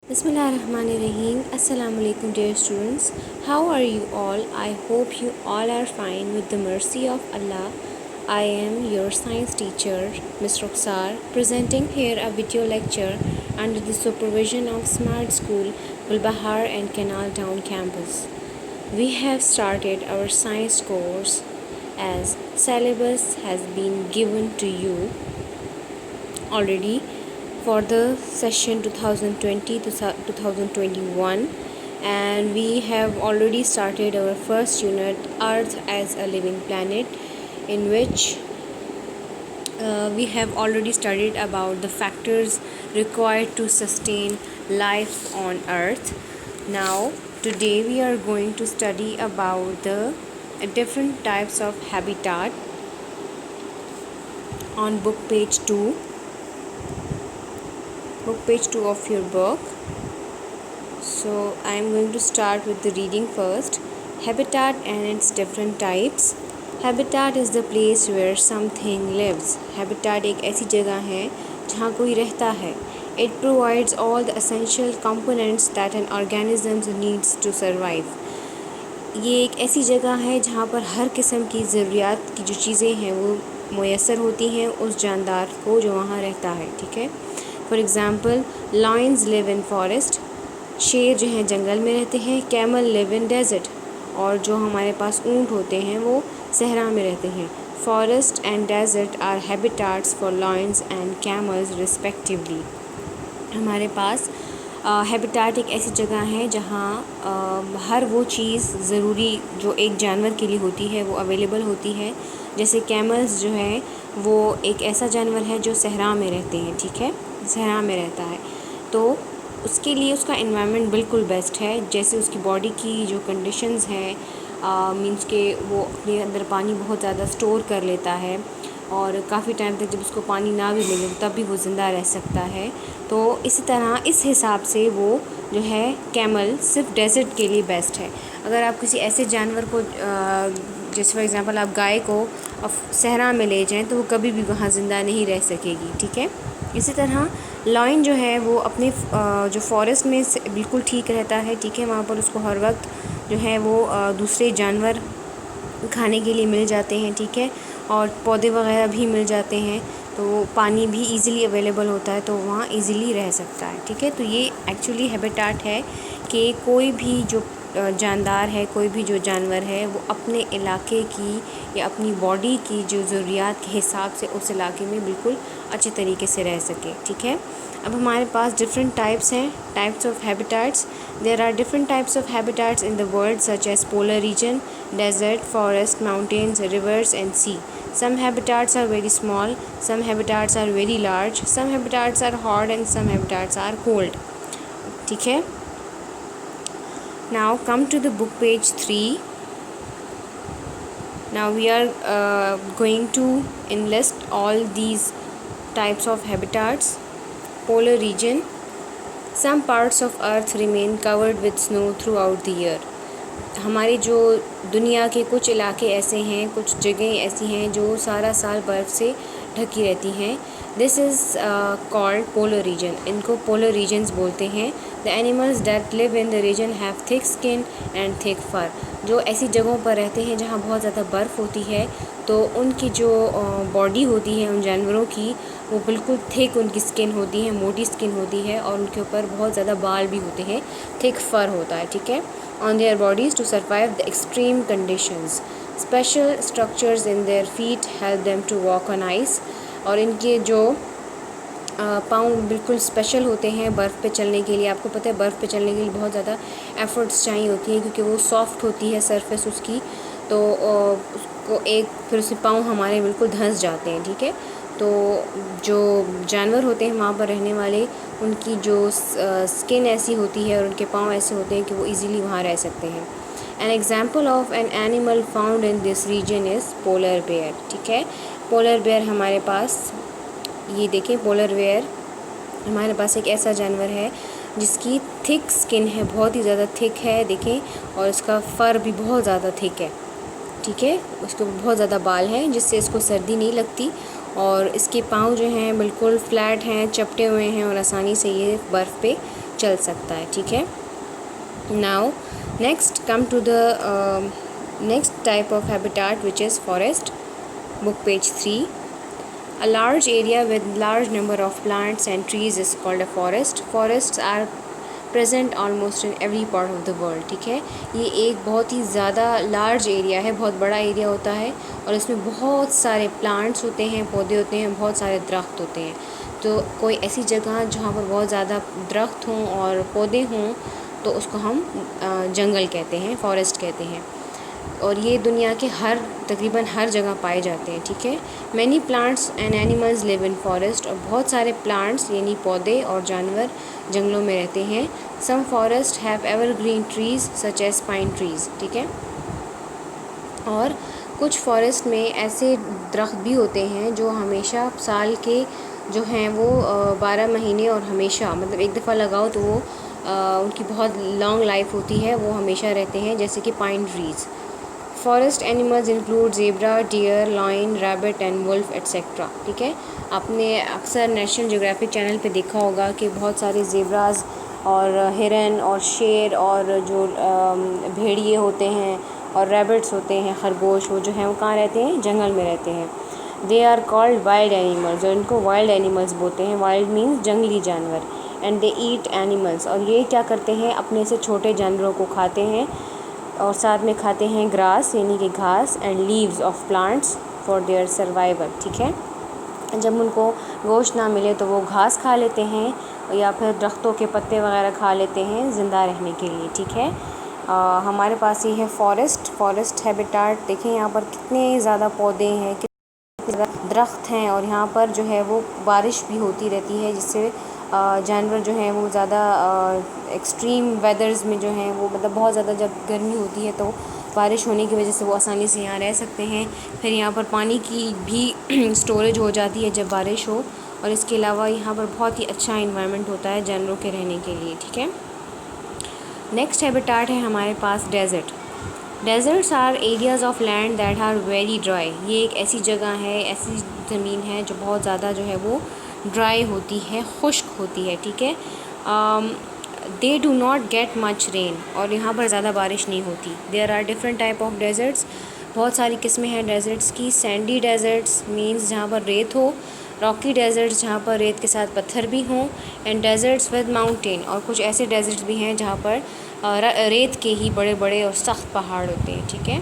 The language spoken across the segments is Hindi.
Bismillahirrahmanirrahim. Assalamu alaikum, dear students. How are you all? I hope you all are fine with the mercy of Allah. I am your science teacher, Ms. Roxar, presenting here a video lecture under the supervision of Smart School, Gulbahar and Canal Town campus. We have started our science course as syllabus has been given to you already for the session 2020 to 2021, and we have already started our first unit, Earth as a living planet, in which we have already studied about the factors required to sustain life on Earth. Now today we are going to study about the different types of habitat on book page 2 of your book. So I am going to start with the reading first. Habitat and its different types. Habitat is the place where something lives. Habitat एक ऐसी जगह है जहाँ कोई रहता है. It provides all the essential components that an organism needs to survive. ये एक ऐसी जगह है जहाँ पर हर किस्म की ज़रूरियात की जो चीज़ें हैं वो मुयस्सर होती हैं उस जानदार को जो वहाँ रहता है. ठीक है. For example, lions live in forest. शेर जो हैं जंगल में रहते हैं. Camel live in desert. और जो हमारे पास ऊँट होते हैं वो सहरा में रहते हैं. Forest and desert are habitats for lions and camels respectively. हमारे पास हैबिटाट एक ऐसी जगह है जहाँ हर वो चीज़ ज़रूरी जो एक जानवर के लिए होती है वो अवेलेबल होती है. जैसे कैमल्स जो है वो एक ऐसा जानवर है जो सहरा में रहते हैं. ठीक है, सहरा में रहता है, तो उसके लिए उसका एनवायरनमेंट बिल्कुल बेस्ट है. जैसे उसकी बॉडी की जो कंडीशंस हैं, मींस के वो अपने अंदर पानी बहुत ज़्यादा स्टोर कर लेता है और काफ़ी टाइम तक जब उसको पानी ना भी मिले तब भी वो ज़िंदा रह सकता है. तो इसी तरह इस हिसाब से वो जो है कैमल सिर्फ डेजर्ट के लिए बेस्ट है. अगर आप किसी ऐसे जानवर को जैसे फॉर एग्ज़ाम्पल आप गाय को सहरा में ले जाएं तो वो कभी भी वहाँ ज़िंदा नहीं रह सकेगी. ठीक है. इसी तरह लायन जो है वो अपने जो फॉरेस्ट में बिल्कुल ठीक रहता है. ठीक है. वहाँ पर उसको हर वक्त जो है वो दूसरे जानवर खाने के लिए मिल जाते हैं. ठीक है. और पौधे वगैरह भी मिल जाते हैं, तो पानी भी इजीली अवेलेबल होता है, तो वहाँ इजीली रह सकता है. ठीक है. तो ये एक्चुअली हैबिटाट है कि कोई भी जो जानदार है, कोई भी जो जानवर है वो अपने इलाके की या अपनी बॉडी की जो ज़रूरियात के हिसाब से उस इलाके में बिल्कुल अच्छे तरीके से रह सके. ठीक है. अब हमारे पास डिफरेंट टाइप्स हैं, types of habitats. There are different types of habitats in the world such as polar region, desert, forest, mountains, rivers and sea. Some habitats are very small, some habitats are very large, some habitats are hot and some habitats are cold. ठीक है. Now come to the book page 3. Now we are going to enlist all these types of habitats. Polar region. Some parts of earth remain covered with snow throughout the year. हमारी जो दुनिया के कुछ इलाके ऐसे हैं, कुछ जगह ऐसी हैं जो सारा साल बर्फ़ से ढकी रहती हैं. This is called polar region. इनको पोलर रीजन्स बोलते हैं. The animals that live in the region have thick skin and thick fur. जो ऐसी जगहों पर रहते हैं जहाँ बहुत ज़्यादा बर्फ़ होती है, तो उनकी जो बॉडी होती है उन जानवरों की वो बिल्कुल थिक उनकी स्किन होती है, मोटी स्किन होती है और उनके ऊपर बहुत ज़्यादा बाल भी होते हैं, थिक फर होता है. ठीक है. On their bodies to survive the extreme conditions. Special structures in their feet help them to walk on ice. और इनके जो पाँव बिल्कुल स्पेशल होते हैं बर्फ़ पे चलने के लिए. आपको पता है बर्फ़ पे चलने के लिए बहुत ज़्यादा एफ़र्ट्स चाहिए होती हैं क्योंकि वो सॉफ्ट होती है सरफेस उसकी, तो उसको एक फिर उसके पाँव हमारे बिल्कुल धंस जाते हैं. ठीक है. तो जो जानवर होते हैं वहाँ पर रहने वाले, उनकी जो स्किन ऐसी होती है और उनके पाँव ऐसे होते हैं कि वो इजीली वहाँ रह सकते हैं. An example of an animal found in this region is polar bear. ठीक है. पोलर बेयर हमारे पास, ये देखें, पोलर बेयर हमारे पास एक ऐसा जानवर है जिसकी थिक स्किन है, बहुत ही ज़्यादा थिक है. देखें, और इसका फ़र भी बहुत ज़्यादा थिक है. ठीक है. उसके बहुत ज़्यादा बाल हैं जिससे इसको सर्दी नहीं लगती और इसके पाँव जो हैं बिल्कुल फ्लैट हैं, चपटे हुए हैं और आसानी से ये बर्फ़ पे चल सकता है, ठीक है। Now next come to the next type of habitat which is forest, book page 3। A large area with large number of plants and trees is called a forest. Forests are present almost in every part of the world, ठीक है। ये एक बहुत ही ज़्यादा लार्ज एरिया है, बहुत बड़ा एरिया होता है और इसमें बहुत सारे प्लांट्स होते हैं, पौधे होते हैं, बहुत सारे दरख्त होते हैं। तो कोई ऐसी जगह जहाँ पर बहुत ज़्यादा दरख्त हों और पौधे हों तो उसको हम जंगल कहते हैं, फॉरेस्ट कहते हैं। और ये दुनिया के तकरीबन हर जगह पाए जाते हैं, ठीक है। Many plants and animals live in forest, और बहुत सारे प्लांट्स यानी पौधे और जानवर जंगलों में रहते हैं। Some forest have evergreen trees such as pine trees, ठीक है। और कुछ फॉरेस्ट में ऐसे दरख्त भी होते हैं जो हमेशा साल के जो हैं वो 12 महीने और हमेशा, मतलब एक दफ़ा लगाओ तो वो उनकी बहुत लॉन्ग लाइफ होती है, वो हमेशा रहते हैं, जैसे कि pine trees. Forest animals include zebra, deer, lion, rabbit and wolf etcetera, ठीक है। आपने अक्सर नेशनल ज्योग्राफिक चैनल पे देखा होगा कि बहुत सारे ज़ेब्राज और हिरन और शेर और जो भेड़िए होते हैं और रैबिट्स होते हैं, खरगोश, वो जो हैं वो कहाँ रहते हैं, जंगल में रहते हैं। They are called wild animals, और इनको वाइल्ड एनिमल्स बोलते हैं। वाइल्ड मीन्स जंगली जानवर। एंड दे ईट एनिमल्स, और ये क्या करते हैं, अपने से छोटे जानवरों को खाते हैं और साथ में खाते हैं ग्रास यानी कि घास and leaves of plants for their survival, ठीक है। जब उनको गोश्त ना मिले तो वो घास खा लेते हैं या फिर दरख्तों के पत्ते वगैरह खा लेते हैं ज़िंदा रहने के लिए, ठीक है। हमारे पास ये है फॉरेस्ट हैबिटाट। देखें यहाँ पर कितने ज़्यादा पौधे हैं, कितने ज़्यादा दरख्त हैं, और यहाँ पर जो है वो बारिश भी होती रहती है, जिससे जानवर जो हैं वो ज़्यादा एक्सट्रीम वेदर्स में जो हैं वो, मतलब बहुत ज़्यादा जब गर्मी होती है तो बारिश होने की वजह से वो आसानी से यहाँ रह सकते हैं। फिर यहाँ पर पानी की भी स्टोरेज हो जाती है जब बारिश हो, और इसके अलावा यहाँ पर बहुत ही अच्छा इन्वायरमेंट होता है जानवरों के रहने के लिए, ठीक है। नेक्स्ट हैबिटाट है हमारे पास desert. Deserts are areas of land that are very dry. ये एक ऐसी जगह है, ऐसी ज़मीन है जो बहुत ज़्यादा जो है वो ड्राई होती है, खुश्क होती है, ठीक है। They do not get much rain, और यहाँ पर ज़्यादा बारिश नहीं होती। There are different type of deserts, बहुत सारी किस्में हैं डेज़र्ट्स की। सैंडी डेज़र्ट्स मीन्स जहाँ पर रेत हो, रॉकी डेज़र्ट्स जहाँ पर रेत के साथ पत्थर भी हों, एंड डेज़र्ट्स विद माउंटेन, और कुछ ऐसे डेज़र्ट्स भी हैं जहाँ पर रेत के ही बड़े बड़े और सख्त पहाड़ होते हैं, ठीक है।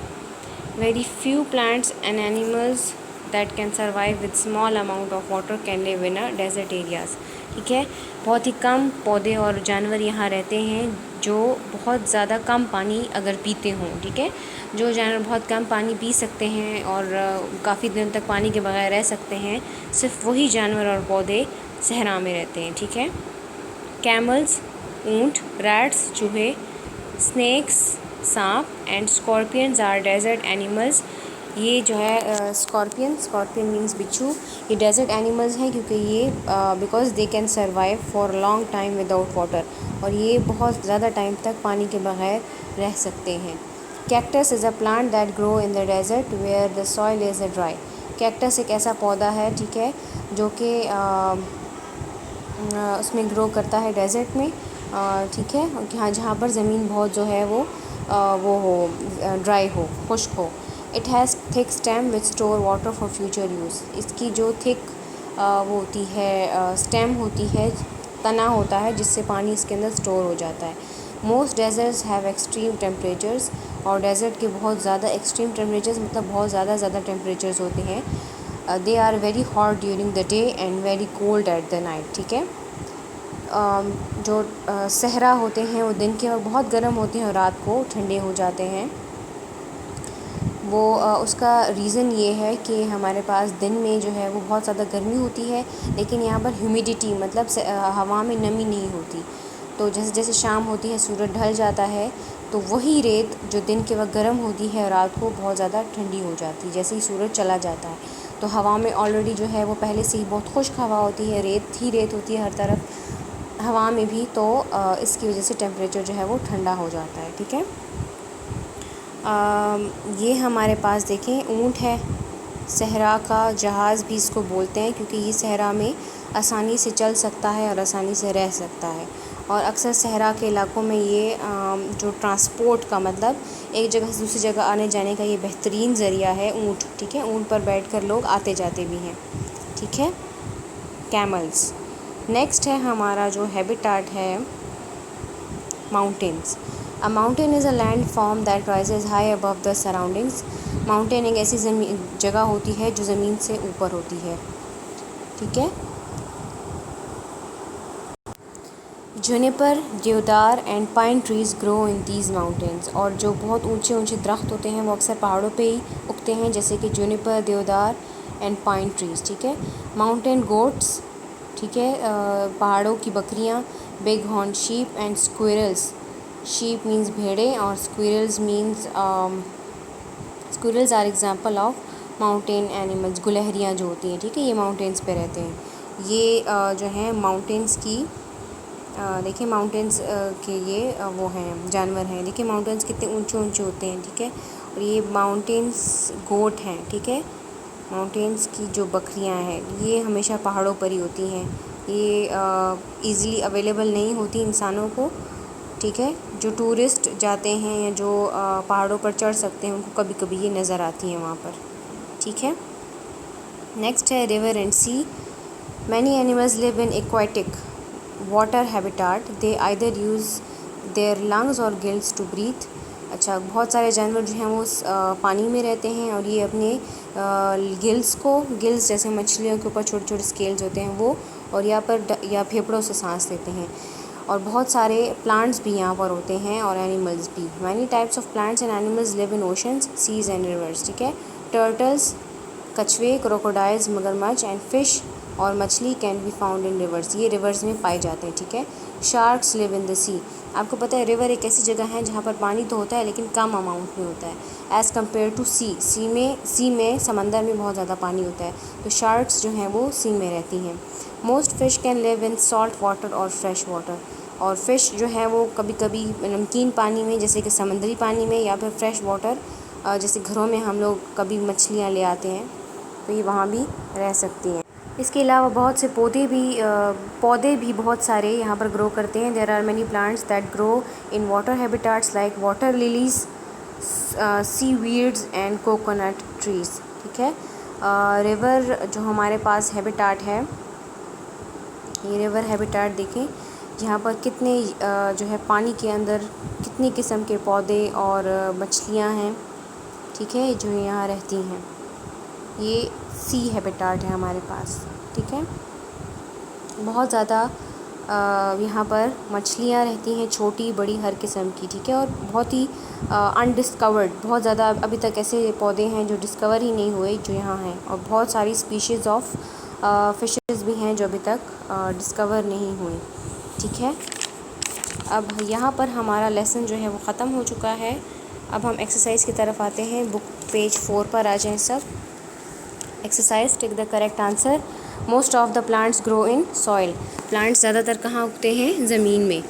Very few plants and animals that can survive with small amount of water can live in a desert areas, ठीक है। बहुत ही कम पौधे और जानवर यहाँ रहते हैं जो बहुत ज़्यादा कम पानी अगर पीते हों, ठीक है। जो जानवर बहुत कम पानी पी सकते हैं और काफ़ी दिन तक पानी के बगैर रह सकते हैं, सिर्फ वही जानवर और पौधे सहरा में रहते हैं, ठीक है। कैमल्स, ऊँट, रैट्स, चूहे, स्नेक्स, सांप and scorpions are desert animals. ये जो है स्कॉर्पियन मीन्स बिच्छू, ये डेजर्ट एनिमल्स हैं क्योंकि ये because they can survive for long time without water, और ये बहुत ज़्यादा टाइम तक पानी के बगैर रह सकते हैं। Cactus is a plant that grow in the desert where the soil is a dry. Cactus एक ऐसा पौधा है, ठीक है, जो कि उसमें ग्रो करता है डेजर्ट में, ठीक है, हाँ, जहाँ पर ज़मीन बहुत जो है वो हो, ड्राई हो, खुश्क हो। It has thick stem which store water for future use. इसकी जो थिक वो होती है, स्टेम होती है, तना होता है, जिससे पानी इसके अंदर स्टोर हो जाता है। Most deserts have extreme temperatures, और डेजर्ट के बहुत ज़्यादा एक्सट्रीम टेम्परेचर्स मतलब बहुत ज़्यादा टेम्परेचर्स होते हैं। They are very hot during the day and very cold at the night, ठीक है। जो सहरा होते हैं वो दिन के वक्त बहुत गर्म होते हैं और रात को ठंडे हो जाते हैं। वो उसका रीज़न ये है कि हमारे पास दिन में जो है वो बहुत ज़्यादा गर्मी होती है, लेकिन यहाँ पर ह्यूमिडिटी मतलब हवा में नमी नहीं होती। तो जैसे जैसे शाम होती है, सूरज ढल जाता है, तो वही रेत जो दिन के वक्त गर्म होती है रात को बहुत ज़्यादा ठंडी हो जाती है जैसे ही सूरज चला जाता है। तो हवा में ऑलरेडी जो है वो पहले से ही बहुत खुश्क हवा होती है, रेत होती है हर तरफ हवा में भी, तो इसकी वजह से टेम्परेचर जो है वो ठंडा हो जाता है, ठीक है। ये हमारे पास देखें ऊँट है, सहरा का जहाज़ भी इसको बोलते हैं क्योंकि ये सहरा में आसानी से चल सकता है और आसानी से रह सकता है। और अक्सर सहरा के इलाकों में ये जो ट्रांसपोर्ट का मतलब एक जगह से दूसरी जगह आने जाने का ये बेहतरीन ज़रिया है ऊँट, ठीक है। ऊँट पर बैठकर लोग आते जाते भी हैं, ठीक है। कैमल्स। नेक्स्ट है हमारा जो हैबिटाट है mountains. A mountain is a land form that rises high above the surroundings. Mountain एक ऐसी जगह होती है जो ज़मीन से ऊपर होती है, ठीक है। जुनिपर, देवदार and pine trees grow in these mountains. और जो बहुत ऊंचे ऊंचे दरख्त होते हैं वो अक्सर पहाड़ों पे ही उगते हैं, जैसे कि जुनिपर, देवदार एंड पाइन ट्रीज़, ठीक है। माउंटेन गोट्स, ठीक है, पहाड़ों की बकरियाँ। Bighorn sheep and squirrels. Sheep means भेड़ें और squirrels means squirrels are example of mountain animals. गुलहरियाँ जो होती हैं, ठीक है, ये माउंटेन्स पे रहते हैं। ये जो हैं माउंटेन्स की देखिए माउंटेन्स के ये वो हैं जानवर हैं। देखिए माउंटेन्स कितने ऊंचे ऊंचे होते हैं, ठीक है। और ये माउंटेन्स गोट हैं, ठीक है। माउंटेन्स की जो बकरियां हैं ये हमेशा पहाड़ों पर ही होती हैं। ये इजीली अवेलेबल नहीं होती इंसानों को, ठीक है। जो टूरिस्ट जाते हैं या जो पहाड़ों पर चढ़ सकते हैं उनको कभी कभी ये नज़र आती हैं वहाँ पर, ठीक है। नेक्स्ट है river and sea. Many animals live in aquatic water habitat. They either use their lungs और गिल्स टू ब्रीथ। अच्छा, बहुत सारे जानवर जो हैं वो पानी में रहते हैं और ये अपने गिल्स जैसे मछलियों के ऊपर छोटे छोटे स्केल्स होते हैं वो, और यहाँ पर या फेफड़ों से सांस लेते हैं। और बहुत सारे प्लांट्स भी यहाँ पर होते हैं और एनिमल्स भी। Many types of plants and animals live in oceans, seas and rivers, ठीक है। टर्टल्स, कछुए, क्रोकोडाइल्स, मगरमच्छ एंड फिश और मछली can be found in reverse. ये रिवर्स में पाए जाते हैं, ठीक है। शार्क्स लिव इन द सी। आपको पता है रिवर एक ऐसी जगह है जहाँ पर पानी तो होता है लेकिन कम अमाउंट में होता है एज़ कम्पेयर टू सी। सी में समंदर में बहुत ज़्यादा पानी होता है, तो शार्क्स जो हैं वो सी में रहती हैं। Most fish can live in salt water और फ्रेश वाटर। और फ़िश जो है वो कभी कभी नमकीन पानी में जैसे कि समुद्री पानी में, या फिर फ्रेश वाटर जैसे घरों में हम लोग कभी मछलियाँ ले आते हैं तो ये वहाँ भी रह सकती हैं। इसके अलावा बहुत से पौधे भी बहुत सारे यहाँ पर ग्रो करते हैं। There are many plants that grow in water habitats like water lilies, sea weeds and coconut trees, ठीक है। रिवर जो हमारे पास हैबिटाट है, ये रिवर हैबिटाट देखें यहाँ पर कितने जो है पानी के अंदर कितनी किस्म के पौधे और मछलियाँ हैं, ठीक है, जो यहाँ रहती हैं। ये सी हैबिटाट है हमारे पास, ठीक है। बहुत ज़्यादा यहाँ पर मछलियाँ रहती हैं, छोटी बड़ी हर किस्म की, ठीक है। और बहुत ही अनडिस्कवर्ड, बहुत ज़्यादा अभी तक ऐसे पौधे हैं जो डिस्कवर ही नहीं हुए जो यहाँ हैं। और बहुत सारी स्पीशीज़ ऑफ फिशेस भी हैं जो अभी तक डिस्कवर नहीं हुई, ठीक है। अब यहाँ पर हमारा लेसन जो है वो ख़त्म हो चुका है। अब हम एक्सरसाइज की तरफ आते हैं। बुक पेज 4 पर आ जाएं सब। Exercise, take the correct answer. Most of the plants grow in soil. Plants ज़्यादातर कहाँ उगते हैं? ज़मीन में।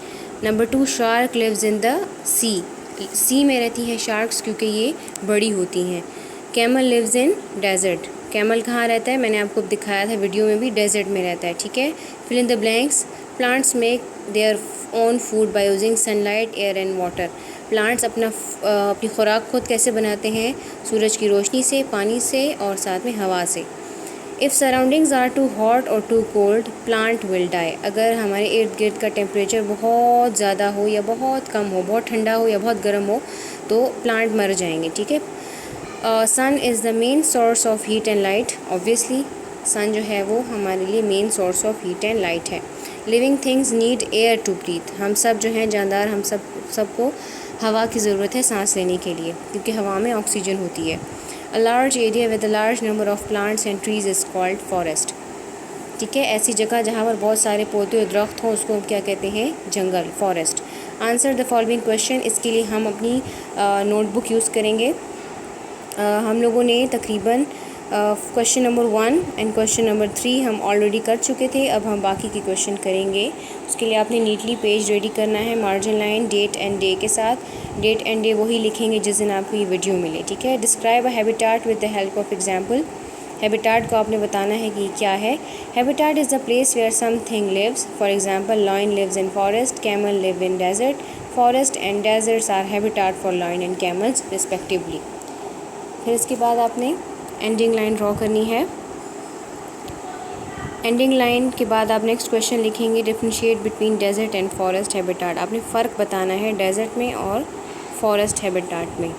Number 2, shark lives in the sea में रहती हैं शार्क्स क्योंकि ये बड़ी होती हैं। Camel lives in desert. Camel कहाँ रहता है? मैंने आपको दिखाया था वीडियो में भी, डेजर्ट में रहता है, ठीक है। Fill in the blanks. Plants make their own food by using sunlight, air and water. Plants अपनी खुराक खुद कैसे बनाते हैं? सूरज की रोशनी से, पानी से और साथ में हवा से। If surroundings are too hot और too cold, plant will die. अगर हमारे इर्द गिर्द का टेम्परेचर बहुत ज़्यादा हो या बहुत कम हो, बहुत ठंडा हो या बहुत गर्म हो, तो प्लांट मर जाएंगे, ठीक है। Sun is the main source of heat and light. Obviously sun जो है वो हमारे लिए main source of heat and light है। Living things need air to breathe. हम सब जो हैं जानदार, हम सबको हवा की ज़रूरत है सांस लेने के लिए क्योंकि हवा में ऑक्सीजन होती है। A large area with a large number of plants and trees is called forest, ठीक है। ऐसी जगह जहाँ पर बहुत सारे पौधे और दरख्त हों उसको क्या कहते हैं? जंगल, forest. Answer the following question. इसके लिए हम अपनी नोटबुक यूज़ करेंगे। हम लोगों ने तकरीबन question number 1 and question number 3 हम ऑलरेडी कर चुके थे। अब हम बाकी के क्वेश्चन करेंगे। उसके लिए आपने नीटली पेज रेडी करना है, margin line, date and day के साथ। डेट एंड डे वही लिखेंगे जिस दिन आपको ये वीडियो मिले, ठीक है। Describe a habitat with the help of example. Habitat को आपने बताना है कि क्या है। Habitat is the place where something lives, for example lion lives in forest, camel live in desert, forest and deserts are habitat for lion and camels respectively. फिर इसके बाद आपने एंडिंग लाइन ड्रॉ करनी है। एंडिंग लाइन के बाद आप नेक्स्ट क्वेश्चन लिखेंगे, differentiate between desert and forest habitat. आपने फ़र्क बताना है डेजर्ट में और फॉरेस्ट हैबिटाट में,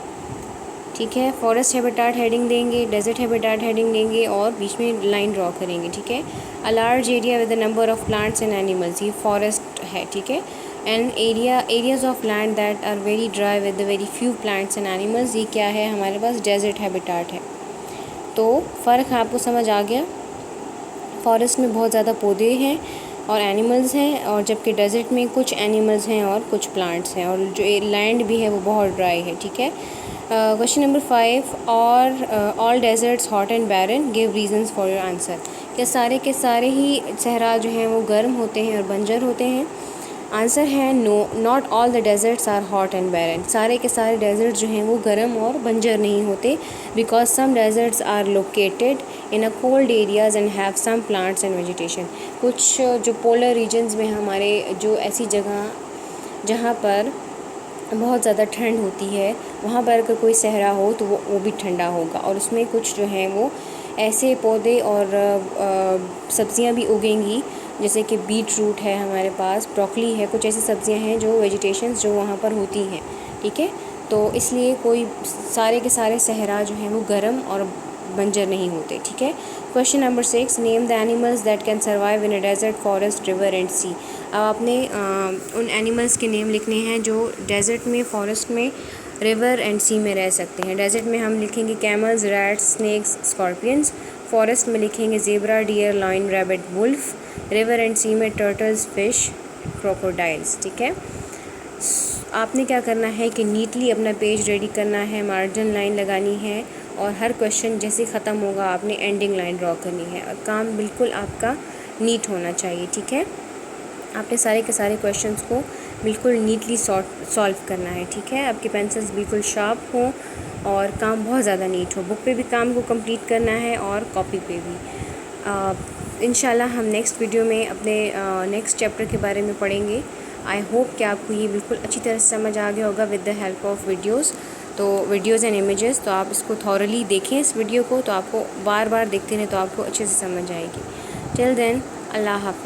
ठीक है। फॉरेस्ट हैबिटाट हेडिंग देंगे, डेजर्ट हैबिटाट हेडिंग देंगे और बीच में लाइन ड्रॉ करेंगे, ठीक है। A large area with the number of plants and animals, ये फॉरेस्ट है, ठीक है। And areas of land that are very dry with the very few plants and animals, ये क्या है हमारे पास, डेजर्ट हैबिटाट है। तो फ़र्क आपको समझ आ गया। फॉरेस्ट में बहुत ज़्यादा पौधे हैं और एनिमल्स हैं, और जबकि डेजर्ट में कुछ एनिमल्स हैं और कुछ प्लांट्स हैं, और जो लैंड भी है वो बहुत ड्राई है, ठीक है। क्वेश्चन नंबर 5, और all deserts hot and barren, give reasons for your answer. क्या सारे के सारे ही सहरा जो हैं वो गर्म होते हैं और बंजर होते हैं? आंसर है no, not all the deserts are hot and barren. सारे के सारे डेजर्ट जो हैं वो गर्म और बंजर नहीं होते, because some deserts are located in a cold areas and have some plants and vegetation. कुछ जो पोलर रीजन्स में हमारे, जो ऐसी जगह जहाँ पर बहुत ज़्यादा ठंड होती है, वहाँ पर अगर कोई सहरा हो तो वो भी ठंडा होगा, और उसमें कुछ जो हैं वो ऐसे पौधे और सब्ज़ियाँ भी उगेंगी, जैसे कि बीट रूट है हमारे पास, ब्रोकली है, कुछ ऐसी सब्ज़ियाँ हैं जो वेजिटेशंस जो वहाँ पर होती हैं, ठीक है। तो इसलिए कोई सारे के सारे सहरा जो हैं वो गर्म और बंजर नहीं होते, ठीक है। Question number 6, name the animals that can survive in a desert, forest, river and sea. अब आपने उन एनिमल्स के नेम लिखने हैं जो डेजर्ट में, फॉरेस्ट में, रिवर एंड सी में रह सकते हैं। डेजर्ट में हम लिखेंगे camels, rats, snakes, scorpions. Forest में लिखेंगे zebra, deer, lion, rabbit, wolf. River and sea में टर्टल्स, फिश, क्रोकोडाइल्स, ठीक है। आपने क्या करना है कि नीटली अपना पेज रेडी करना है, मार्जिन लाइन लगानी है, और हर क्वेश्चन जैसे ख़त्म होगा आपने एंडिंग लाइन ड्रॉ करनी है, और काम बिल्कुल आपका नीट होना चाहिए, ठीक है। आपने सारे के सारे क्वेश्चंस को बिल्कुल नीटली सॉल्व करना है, ठीक है। आपके पेंसिल्स बिल्कुल शार्प हों और काम बहुत ज़्यादा नीट हो। बुक पे भी काम को कंप्लीट करना है और कॉपी पे भी। इंशाल्लाह हम नेक्स्ट वीडियो में अपने नेक्स्ट चैप्टर के बारे में पढ़ेंगे। आई होप कि आपको ये बिल्कुल अच्छी तरह से समझ आ गया होगा with the help of videos and images. तो आप इसको थॉरली देखें इस वीडियो को, तो आपको बार बार देखते रहें तो आपको अच्छे से समझ आएगी। टिल देन, अल्लाह हाफ़िज़।